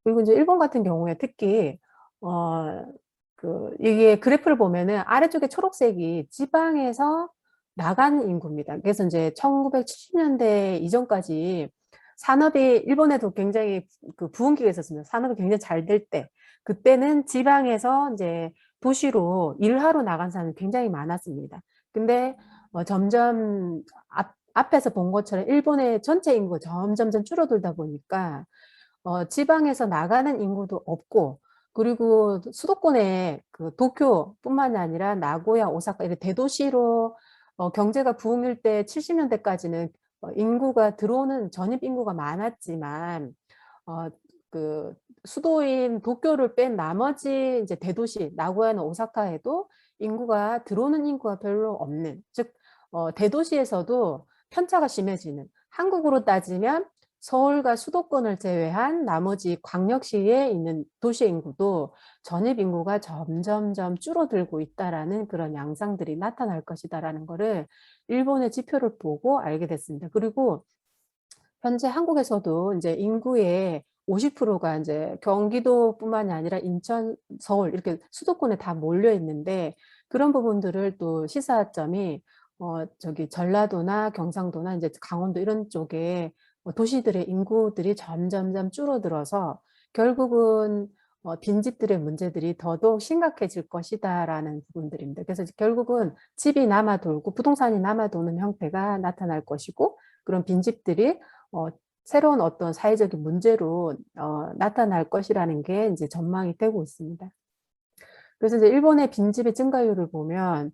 그리고 이제 일본 같은 경우에 특히 이게 그래프를 보면은 아래쪽에 초록색이 지방에서 나간 인구입니다. 그래서 이제 1970년대 이전까지 산업이 일본에도 굉장히 그 부흥기가 있었습니다. 산업이 굉장히 잘 될 때, 그때는 지방에서 이제 도시로 일하러 나간 사람이 굉장히 많았습니다. 근데 점점 앞에서 본 것처럼 일본의 전체 인구가 점점 줄어들다 보니까 지방에서 나가는 인구도 없고, 그리고 수도권에 그 도쿄뿐만이 아니라 나고야, 오사카 이렇게 대도시로 경제가 부흥일 때 70년대까지는 인구가 들어오는 전입 인구가 많았지만 어, 그 수도인 도쿄를 뺀 나머지 이제 대도시 나고야나 오사카에도 인구가 들어오는 인구가 별로 없는, 즉 대도시에서도 편차가 심해지는, 한국으로 따지면 서울과 수도권을 제외한 나머지 광역시에 있는 도시 인구도 전입 인구가 점점점 줄어들고 있다라는 그런 양상들이 나타날 것이다라는 거를 일본의 지표를 보고 알게 됐습니다. 그리고 현재 한국에서도 이제 인구의 50%가 이제 경기도뿐만이 아니라 인천, 서울 이렇게 수도권에 다 몰려 있는데, 그런 부분들을 또 시사점이 저기 전라도나 경상도나 이제 강원도 이런 쪽에 도시들의 인구들이 점점점 줄어들어서 결국은 빈집들의 문제들이 더더욱 심각해질 것이다라는 부분들입니다. 그래서 결국은 집이 남아 돌고 부동산이 남아 도는 형태가 나타날 것이고, 그런 빈집들이 어, 새로운 어떤 사회적인 문제로 나타날 것이라는 게 이제 전망이 되고 있습니다. 그래서 이제 일본의 빈집의 증가율을 보면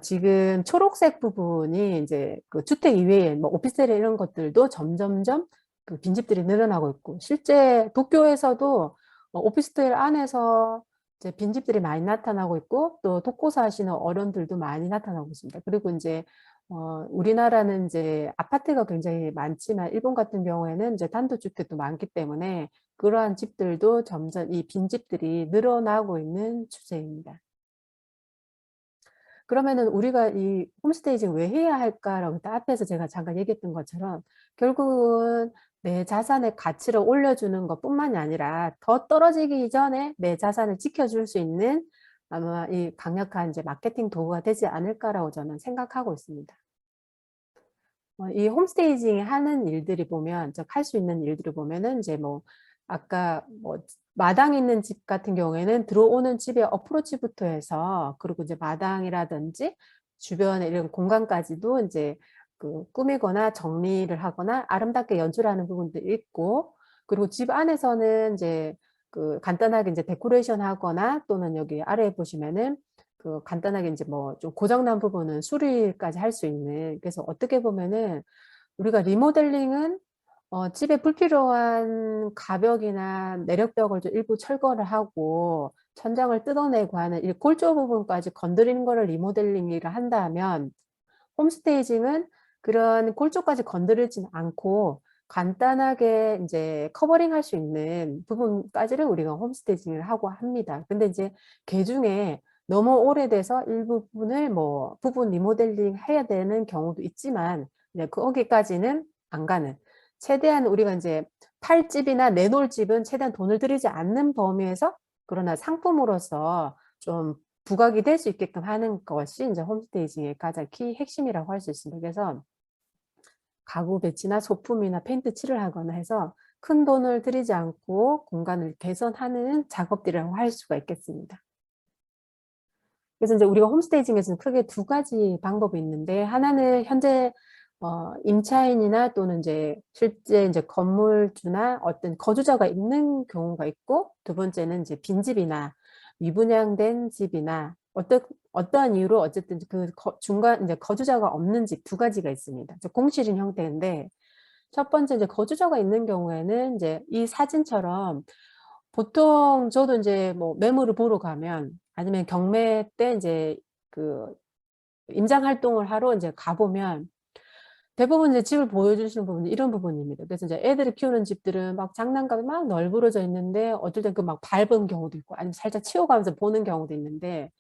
지금 초록색 부분이 이제 그 주택 이외에 뭐 오피스텔 이런 것들도 점점점 그 빈집들이 늘어나고 있고, 실제 도쿄에서도 오피스텔 안에서 이제 빈집들이 많이 나타나고 있고, 또 독고사 하시는 어른들도 많이 나타나고 있습니다. 그리고 이제 우리나라는 이제 아파트가 굉장히 많지만 일본 같은 경우에는 이제 단독주택도 많기 때문에 그러한 집들도 점점 이 빈집들이 늘어나고 있는 추세입니다. 그러면은 우리가 이 홈스테이징 왜 해야 할까라고 앞에서 제가 잠깐 얘기했던 것처럼 결국은 내 자산의 가치를 올려주는 것뿐만이 아니라 더 떨어지기 전에 내 자산을 지켜줄 수 있는 아마 이 강력한 이제 마케팅 도구가 되지 않을까라고 저는 생각하고 있습니다. 이 홈스테이징 하는 일들이 보면, 즉 할 수 있는 일들을 보면은 이제 뭐 아까 뭐 마당 있는 집 같은 경우에는 들어오는 집의 어프로치부터 해서, 그리고 이제 마당이라든지 주변에 이런 공간까지도 이제 그 꾸미거나 정리를 하거나 아름답게 연출하는 부분들이 있고, 그리고 집 안에서는 이제 그 간단하게 이제 데코레이션 하거나, 또는 여기 아래에 보시면은 그 간단하게 이제 뭐 좀 고장난 부분은 수리까지 할 수 있는, 그래서 어떻게 보면은 우리가 리모델링은 집에 불필요한 가벽이나 내력벽을 좀 일부 철거를 하고 천장을 뜯어내고 하는 이 골조 부분까지 건드리는 거를 리모델링이라 한다면, 홈스테이징은 그런 골조까지 건드리진 않고 간단하게 이제 커버링 할 수 있는 부분까지를 우리가 홈스테이징을 하고 합니다. 근데 이제 그 중에 너무 오래돼서 일부분을 뭐 부분 리모델링 해야 되는 경우도 있지만, 이제 거기까지는 안 가는, 최대한 우리가 이제 팔 집이나 내놓을 집은 최대한 돈을 들이지 않는 범위에서, 그러나 상품으로서 좀 부각이 될 수 있게끔 하는 것이 이제 홈스테이징의 가장 키 핵심이라고 할 수 있습니다. 그래서 가구 배치나 소품이나 페인트 칠을 하거나 해서 큰 돈을 들이지 않고 공간을 개선하는 작업들이라고 할 수가 있겠습니다. 그래서 이제 우리가 홈스테이징에서는 크게 두 가지 방법이 있는데, 하나는 현재 임차인이나 또는 이제 실제 이제 건물주나 어떤 거주자가 있는 경우가 있고, 두 번째는 이제 빈집이나 미분양된 집이나 어떠한 이유로 어쨌든 그 중간 이제 거주자가 없는 집 두 가지가 있습니다. 공실인 형태인데, 첫 번째 이제 거주자가 있는 경우에는 이제 이 사진처럼 보통 저도 이제 뭐 매물을 보러 가면, 아니면 경매 때 이제 그 임장 활동을 하러 이제 가보면 대부분 이제 집을 보여주시는 부분이 이런 부분입니다. 그래서 이제 애들이 키우는 집들은 막 장난감이 막 널브러져 있는데, 어쩔 땐 그 막 밟은 경우도 있고, 아니면 살짝 치워가면서 보는 경우도 있는데,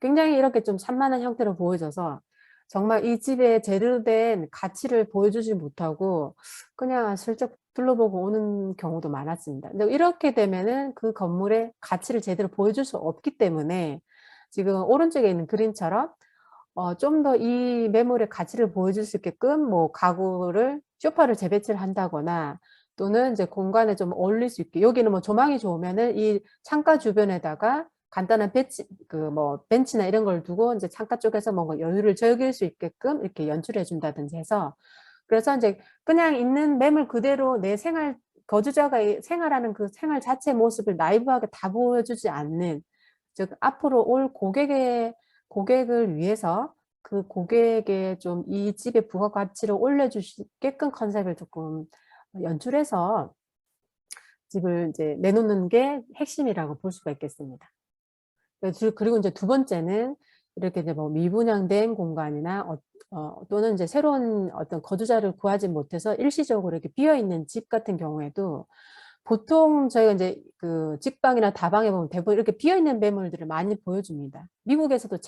굉장히 이렇게 좀 산만한 형태로 보여져서 정말 이 집에 제대로 된 가치를 보여주지 못하고 그냥 슬쩍 둘러보고 오는 경우도 많았습니다. 근데 이렇게 되면은 그 건물의 가치를 제대로 보여줄 수 없기 때문에 지금 오른쪽에 있는 그림처럼 좀 더 이 매물의 가치를 보여줄 수 있게끔 뭐 가구를 소파를 재배치를 한다거나 또는 이제 공간에 좀 어울릴 수 있게 여기는 뭐 조망이 좋으면은 이 창가 주변에다가 간단한 벤치나 이런 걸 두고 이제 창가 쪽에서 뭔가 여유를 즐길 수 있게끔 이렇게 연출해 준다든지 해서 그래서 이제 그냥 있는 매물 그대로 내 생활 거주자가 생활하는 그 생활 자체 모습을 라이브하게 다 보여주지 않는 즉 앞으로 올 고객을 위해서 그 고객의 좀 이 집의 부가가치를 올려주시게끔 컨셉을 조금 연출해서 집을 이제 내놓는 게 핵심이라고 볼 수가 있겠습니다. 그리고 이제 두 번째는 이렇게 이제 뭐 미분양된 공간이나 또는 이제 새로운 어떤 거주자를 구하지 못해서 일시적으로 이렇게 비어 있는 집 같은 경우에도 보통 저희가 이제 그 직방이나 다방에 보면 대부분 이렇게 비어 있는 매물들을 많이 보여줍니다. 미국에서도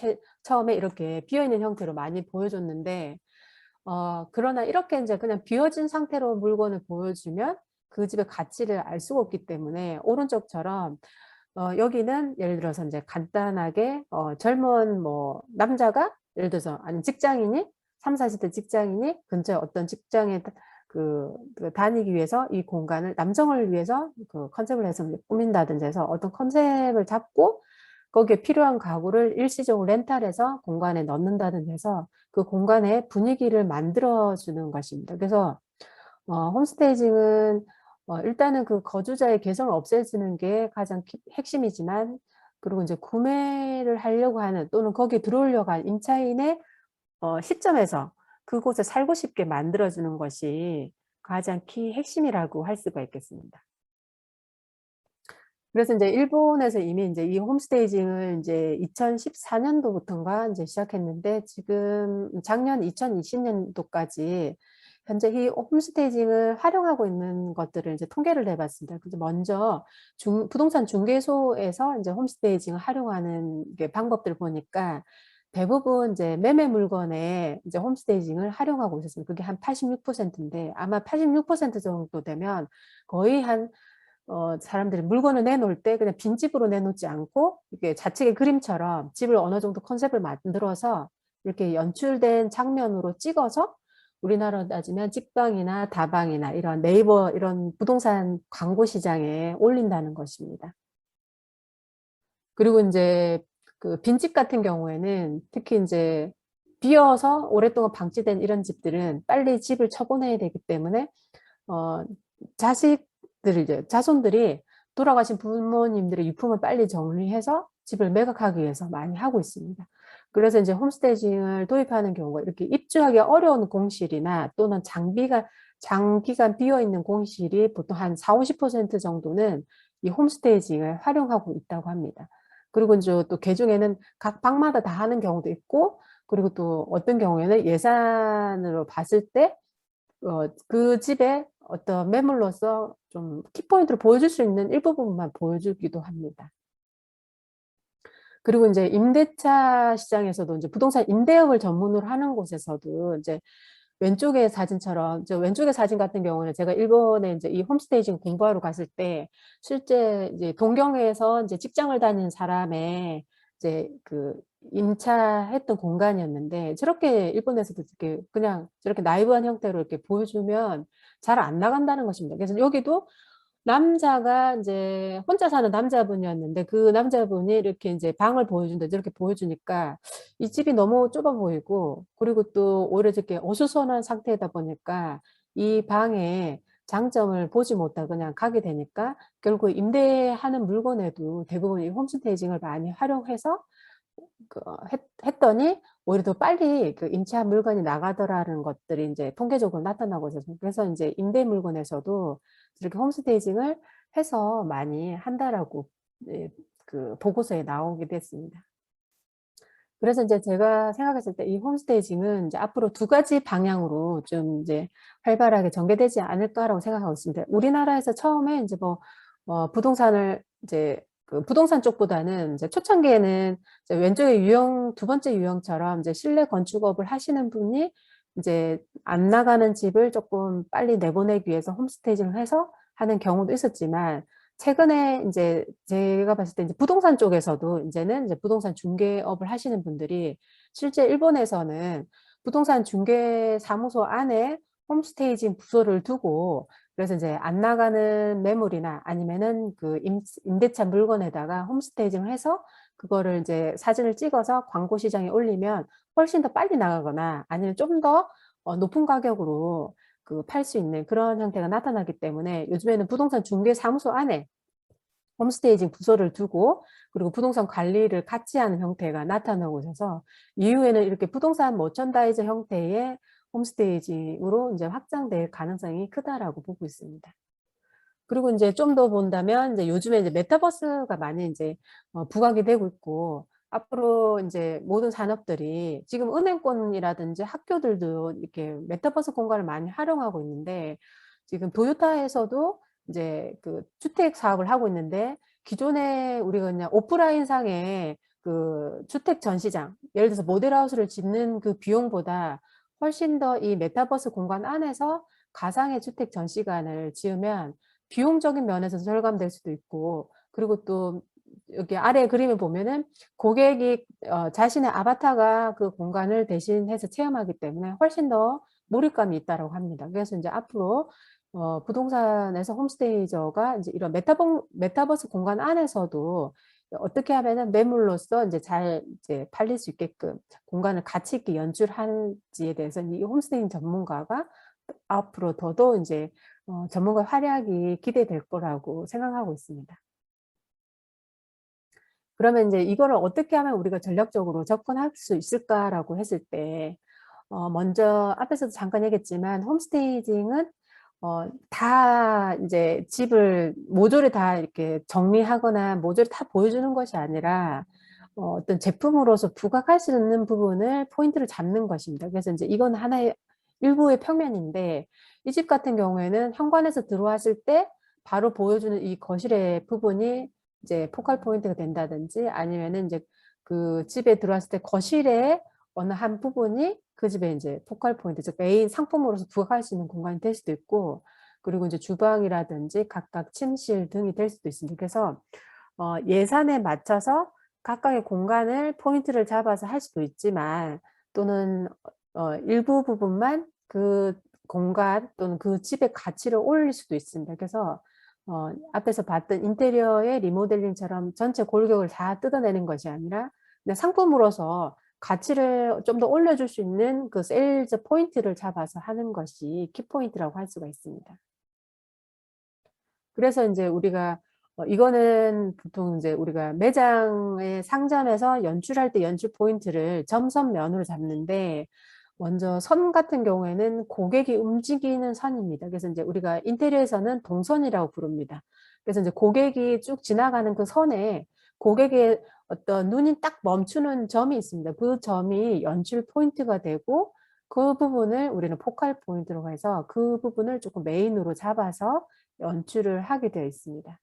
처음에 이렇게 비어 있는 형태로 많이 보여줬는데 그러나 이렇게 이제 그냥 비어진 상태로 물건을 보여주면 그 집의 가치를 알 수가 없기 때문에 오른쪽처럼 여기는 예를 들어서 이제 간단하게 젊은 뭐 남자가 예를 들어서 아니면 직장인이 3, 40대 직장인이 근처에 어떤 직장에 그 다니기 위해서 이 공간을 남성을 위해서 그 컨셉을 해서 꾸민다든지 해서 어떤 컨셉을 잡고 거기에 필요한 가구를 일시적으로 렌탈해서 공간에 넣는다든지 해서 그 공간의 분위기를 만들어 주는 것입니다. 그래서 홈스테이징은 일단은 그 거주자의 개성을 없애주는 게 가장 핵심이지만 그리고 이제 구매를 하려고 하는 또는 거기에 들어오려고 하는 임차인의 시점에서 그곳에 살고 싶게 만들어주는 것이 가장 핵심이라고 할 수가 있겠습니다. 그래서 이제 일본에서 이미 이제 이 홈스테이징을 이제 2014년도부터인가 이제 시작했는데 지금 작년 2020년도까지 현재 이 홈스테이징을 활용하고 있는 것들을 이제 통계를 내봤습니다. 그래서 먼저 부동산 중개소에서 이제 홈스테이징을 활용하는 게 방법들을 보니까 대부분 이제 매매 물건에 이제 홈스테이징을 활용하고 있었습니다. 그게 한 86%인데 아마 86% 정도 되면 거의 한 사람들이 물건을 내놓을 때 그냥 빈집으로 내놓지 않고 이게 자책의 그림처럼 집을 어느 정도 컨셉을 만들어서 이렇게 연출된 장면으로 찍어서 우리나라로 따지면 직방이나 다방이나 이런 네이버 이런 부동산 광고 시장에 올린다는 것입니다. 그리고 이제 그 빈집 같은 경우에는 특히 이제 비어서 오랫동안 방치된 이런 집들은 빨리 집을 처분해야 되기 때문에 어, 자손들이 돌아가신 부모님들의 유품을 빨리 정리해서 집을 매각하기 위해서 많이 하고 있습니다. 그래서 이제 홈스테이징을 도입하는 경우가 이렇게 입주하기 어려운 공실이나 또는 장기간 비어 있는 공실이 보통 한 4, 50% 정도는 이 홈스테이징을 활용하고 있다고 합니다. 그리고 이제 또 개중에는 각 방마다 다 하는 경우도 있고, 그리고 또 어떤 경우에는 예산으로 봤을 때 그 집에 어떤 매물로서 좀 키포인트를 보여줄 수 있는 일부분만 보여주기도 합니다. 그리고 이제 임대차 시장에서도 이제 부동산 임대업을 전문으로 하는 곳에서도 이제 왼쪽의 사진처럼 왼쪽의 사진 같은 경우는 제가 일본에 이제 이 홈스테이징 공부하러 갔을 때 실제 이제 동경에서 이제 직장을 다니는 사람의 이제 그 임차했던 공간이었는데 저렇게 일본에서도 이렇게 그냥 저렇게 나이브한 형태로 이렇게 보여주면 잘 안 나간다는 것입니다. 그래서 여기도 남자가 이제 혼자 사는 남자분이었는데 그 남자분이 이렇게 이제 방을 보여준다 이렇게 보여주니까 이 집이 너무 좁아 보이고 그리고 또 오히려 이렇게 어수선한 상태이다 보니까 이 방에 장점을 보지 못하고 그냥 가게 되니까 결국 임대하는 물건에도 대부분 이 홈스테이징을 많이 활용해서 했더니 오히려 더 빨리 그 임차 물건이 나가더라는 것들이 이제 통계적으로 나타나고 있어서 그래서 이제 임대 물건에서도 이렇게 홈스테이징을 해서 많이 한다라고 그 보고서에 나오게 됐습니다. 그래서 이제 제가 생각했을 때 이 홈스테이징은 이제 앞으로 두 가지 방향으로 좀 이제 활발하게 전개되지 않을까라고 생각하고 있습니다. 우리나라에서 처음에 이제 부동산을 이제 그 부동산 쪽보다는 이제 초창기에는 이제 왼쪽의 두 번째 유형처럼 이제 실내 건축업을 하시는 분이 이제 안 나가는 집을 조금 빨리 내보내기 위해서 홈스테이징을 해서 하는 경우도 있었지만, 최근에 이제 제가 봤을 때 이제 부동산 쪽에서도 이제는 이제 부동산 중개업을 하시는 분들이 실제 일본에서는 부동산 중개 사무소 안에 홈스테이징 부서를 두고, 그래서 이제 안 나가는 매물이나 아니면은 그 임대차 물건에다가 홈스테이징을 해서 그거를 이제 사진을 찍어서 광고 시장에 올리면 훨씬 더 빨리 나가거나 아니면 좀 더 높은 가격으로 그 팔 수 있는 그런 형태가 나타나기 때문에, 요즘에는 부동산 중개 사무소 안에 홈스테이징 부서를 두고 그리고 부동산 관리를 같이 하는 형태가 나타나고 있어서, 이후에는 이렇게 부동산 머천다이저 형태의 홈스테이징으로 이제 확장될 가능성이 크다라고 보고 있습니다. 그리고 이제 좀 더 본다면 이제 요즘에 이제 메타버스가 많이 이제 부각이 되고 있고, 앞으로 이제 모든 산업들이 지금 은행권이라든지 학교들도 이렇게 메타버스 공간을 많이 활용하고 있는데, 지금 도요타에서도 이제 그 주택 사업을 하고 있는데, 기존에 우리가 그냥 오프라인 상의 그 주택 전시장, 예를 들어서 모델하우스를 짓는 그 비용보다 훨씬 더 이 메타버스 공간 안에서 가상의 주택 전시관을 지으면 비용적인 면에서 절감될 수도 있고, 그리고 또 여기 아래 그림을 보면은 고객이 자신의 아바타가 그 공간을 대신해서 체험하기 때문에 훨씬 더 몰입감이 있다고 합니다. 그래서 이제 앞으로 부동산에서 홈스테이저가 이제 이런 메타버스 공간 안에서도 어떻게 하면은 매물로서 이제 잘 이제 팔릴 수 있게끔 공간을 가치 있게 연출할지에 대해서 이 홈스테이 전문가가 앞으로 더더욱 이제 전문가 활약이 기대될 거라고 생각하고 있습니다. 그러면 이제 이거를 어떻게 하면 우리가 전략적으로 접근할 수 있을까라고 했을 때, 먼저 앞에서도 잠깐 얘기했지만 홈스테이징은 다 이제 집을 모조리 다 이렇게 정리하거나 모조리 다 보여주는 것이 아니라 어떤 제품으로서 부각할 수 있는 부분을 포인트를 잡는 것입니다. 그래서 이제 이건 하나의 일부의 평면인데, 이 집 같은 경우에는 현관에서 들어왔을 때 바로 보여주는 이 거실의 부분이 이제 포컬 포인트가 된다든지, 아니면은 이제 그 집에 들어왔을 때 거실의 어느 한 부분이 그 집의 이제 포컬 포인트, 즉 메인 상품으로서 부각할 수 있는 공간이 될 수도 있고, 그리고 이제 주방이라든지 각각 침실 등이 될 수도 있습니다. 그래서 예산에 맞춰서 각각의 공간을 포인트를 잡아서 할 수도 있지만, 또는 일부 부분만 그 공간 또는 그 집의 가치를 올릴 수도 있습니다. 그래서 앞에서 봤던 인테리어의 리모델링처럼 전체 골격을 다 뜯어내는 것이 아니라 그냥 상품으로서 가치를 좀 더 올려줄 수 있는 그 세일즈 포인트를 잡아서 하는 것이 키포인트라고 할 수가 있습니다. 그래서 이제 우리가 이거는 보통 이제 우리가 매장의 상점에서 연출할 때 연출 포인트를 점선면으로 잡는데, 먼저 선 같은 경우에는 고객이 움직이는 선입니다. 그래서 이제 우리가 인테리어에서는 동선이라고 부릅니다. 그래서 이제 고객이 쭉 지나가는 그 선에 고객의 어떤 눈이 딱 멈추는 점이 있습니다. 그 점이 연출 포인트가 되고, 그 부분을 우리는 포컬 포인트로 해서 그 부분을 조금 메인으로 잡아서 연출을 하게 되어 있습니다.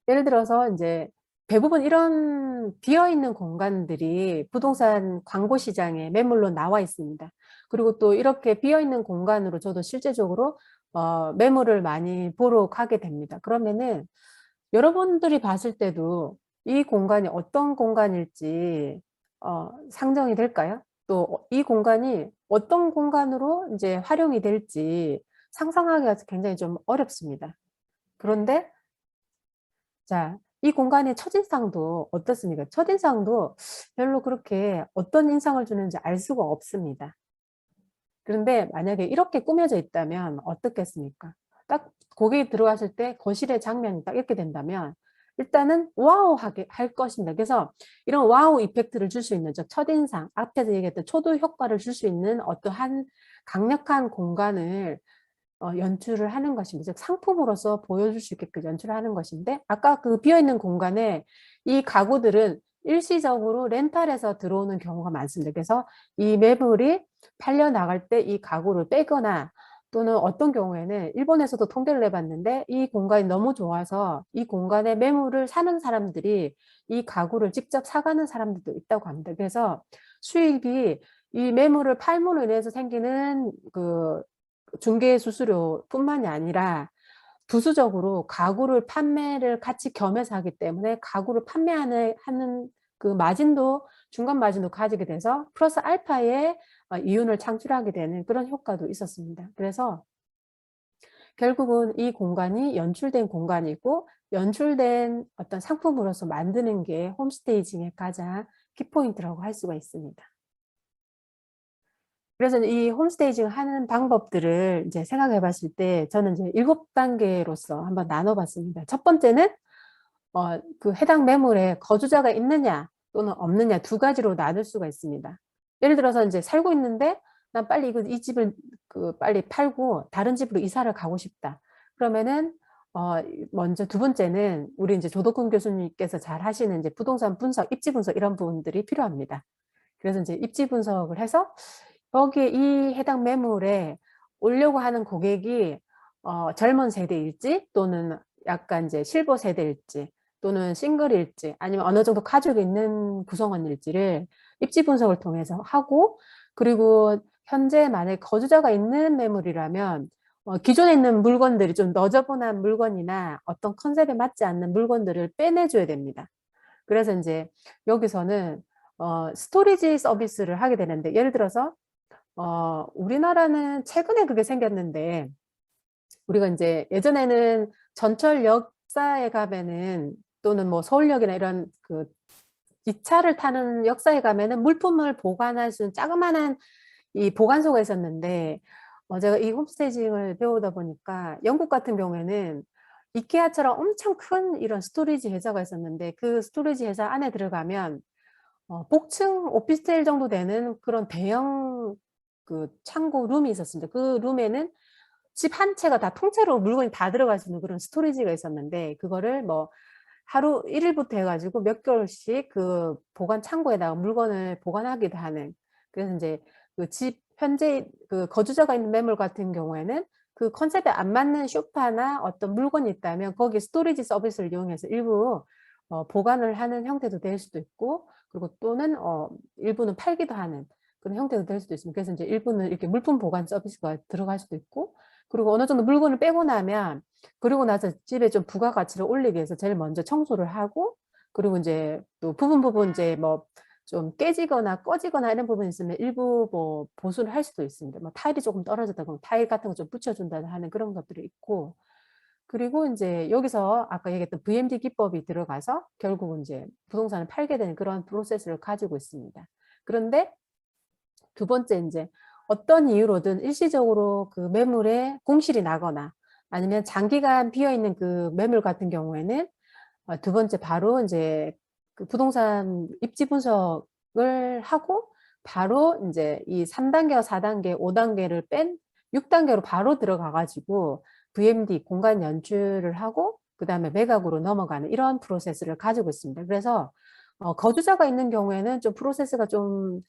예를 들어서 이제 대부분 이런 비어있는 공간들이 부동산 광고 시장에 매물로 나와 있습니다. 그리고 또 이렇게 비어있는 공간으로 저도 실제적으로 매물을 많이 보러 가게 됩니다. 그러면은 여러분들이 봤을 때도 이 공간이 어떤 공간일지 상정이 될까요? 또 이 공간이 어떤 공간으로 이제 활용이 될지 상상하기가 굉장히 좀 어렵습니다. 그런데 자, 이 공간의 첫인상도 어떻습니까? 첫인상도 별로 그렇게 어떤 인상을 주는지 알 수가 없습니다. 그런데 만약에 이렇게 꾸며져 있다면 어떻겠습니까? 딱 고객이 들어갔을 때 거실의 장면이 딱 이렇게 된다면 일단은 와우하게 할 것입니다. 그래서 이런 와우 이펙트를 줄 수 있는 첫인상, 앞에서 얘기했던 초도 효과를 줄 수 있는 어떠한 강력한 공간을 연출을 하는 것입니다. 즉 상품으로서 보여줄 수 있게끔 연출을 하는 것인데, 아까 그 비어있는 공간에 이 가구들은 일시적으로 렌탈해서 들어오는 경우가 많습니다. 그래서 이 매물이 팔려 나갈 때 이 가구를 빼거나, 또는 어떤 경우에는 일본에서도 통계를 내봤는데 이 공간이 너무 좋아서 이 공간에 매물을 사는 사람들이 이 가구를 직접 사가는 사람들도 있다고 합니다. 그래서 수익이 이 매물을 팔므로 인해서 생기는 그 중개 수수료뿐만이 아니라 부수적으로 가구를 판매를 같이 겸해서 하기 때문에 가구를 판매하는 하는 그 마진도 중간 마진도 가지게 돼서 플러스 알파의 이윤을 창출하게 되는 그런 효과도 있었습니다. 그래서 결국은 이 공간이 연출된 공간이고 연출된 어떤 상품으로서 만드는 게 홈스테이징의 가장 키포인트라고 할 수가 있습니다. 그래서 이 홈스테이징 하는 방법들을 이제 생각해 봤을 때 저는 이제 7단계로서 한번 나눠 봤습니다. 첫 번째는 그 해당 매물에 거주자가 있느냐 또는 없느냐 두 가지로 나눌 수가 있습니다. 예를 들어서 이제 살고 있는데 난 빨리 이 집을 빨리 팔고 다른 집으로 이사를 가고 싶다. 그러면은 먼저 두 번째는 우리 이제 조덕훈 교수님께서 잘 하시는 이제 부동산 분석, 입지 분석 이런 부분들이 필요합니다. 그래서 이제 입지 분석을 해서 여기에 이 해당 매물에 오려고 하는 고객이 젊은 세대일지 또는 약간 이제 실버 세대일지 또는 싱글일지 아니면 어느 정도 가족이 있는 구성원일지를 입지 분석을 통해서 하고 그리고 현재 만약에 거주자가 있는 매물이라면 기존에 있는 물건들이 좀 너저분한 물건이나 어떤 컨셉에 맞지 않는 물건들을 빼내줘야 됩니다. 그래서 이제 여기서는 스토리지 서비스를 하게 되는데 예를 들어서 우리나라는 최근에 그게 생겼는데 우리가 이제 예전에는 전철역사에 가면은 또는 뭐 서울역이나 이런 그 기차를 타는 역사에 가면은 물품을 보관할 수 있는 자그마한 이 보관소가 있었는데 제가 이 홈스테이징을 배우다 보니까 영국 같은 경우에는 이케아처럼 엄청 큰 이런 스토리지 회사가 있었는데 그 스토리지 회사 안에 들어가면 복층 오피스텔 정도 되는 그런 대형 그 창고 룸이 있었습니다. 그 룸에는 집 한 채가 다 통째로 물건이 다 들어갈 수 있는 그런 스토리지가 있었는데 그거를 뭐 하루 1일부터 해가지고 몇 개월씩 그 보관 창고에다가 물건을 보관하기도 하는 그래서 이제 그 집 현재 그 거주자가 있는 매물 같은 경우에는 그 컨셉에 안 맞는 소파나 어떤 물건이 있다면 거기 스토리지 서비스를 이용해서 일부 보관을 하는 형태도 될 수도 있고 그리고 또는 일부는 팔기도 하는 그런 형태도 될 수도 있습니다. 그래서 이제 일부는 이렇게 물품 보관 서비스가 들어갈 수도 있고 그리고 어느 정도 물건을 빼고 나면 그리고 나서 집에 좀 부가가치를 올리기 위해서 제일 먼저 청소를 하고 그리고 이제 또 부분 이제 뭐 좀 깨지거나 꺼지거나 이런 부분이 있으면 일부 뭐 보수를 할 수도 있습니다. 뭐 타일이 조금 떨어졌다 그러면 타일 같은 거 좀 붙여준다 하는 그런 것들이 있고 그리고 이제 여기서 아까 얘기했던 VMD 기법이 들어가서 결국은 이제 부동산을 팔게 되는 그런 프로세스를 가지고 있습니다. 그런데 두 번째 이제 어떤 이유로든 일시적으로 그 매물에 공실이 나거나 아니면 장기간 비어 있는 그 매물 같은 경우에는 두 번째 바로 이제 그 부동산 입지 분석을 하고 바로 이제 이 3단계와 4단계, 5단계를 뺀 6단계로 바로 들어가 가지고 VMD 공간 연출을 하고 그다음에 매각으로 넘어가는 이런 프로세스를 가지고 있습니다. 그래서 거주자가 있는 경우에는 좀 프로세스가 좀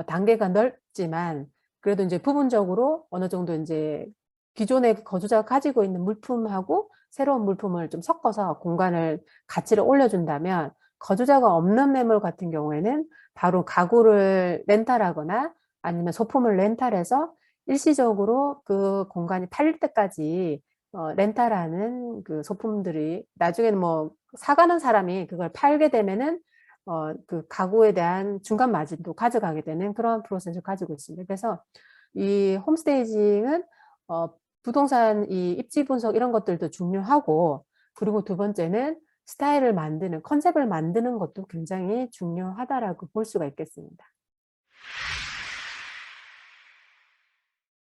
단계가 넓지만 그래도 이제 부분적으로 어느 정도 이제 기존의 거주자가 가지고 있는 물품하고 새로운 물품을 좀 섞어서 공간을 가치를 올려준다면 거주자가 없는 매물 같은 경우에는 바로 가구를 렌탈하거나 아니면 소품을 렌탈해서 일시적으로 그 공간이 팔릴 때까지 렌탈하는 그 소품들이 나중에는 뭐 사가는 사람이 그걸 팔게 되면은 그 가구에 대한 중간 마진도 가져가게 되는 그런 프로세스를 가지고 있습니다. 그래서 이 홈스테이징은 부동산 이 입지 분석 이런 것들도 중요하고 그리고 두 번째는 스타일을 만드는 컨셉을 만드는 것도 굉장히 중요하다라고 볼 수가 있겠습니다.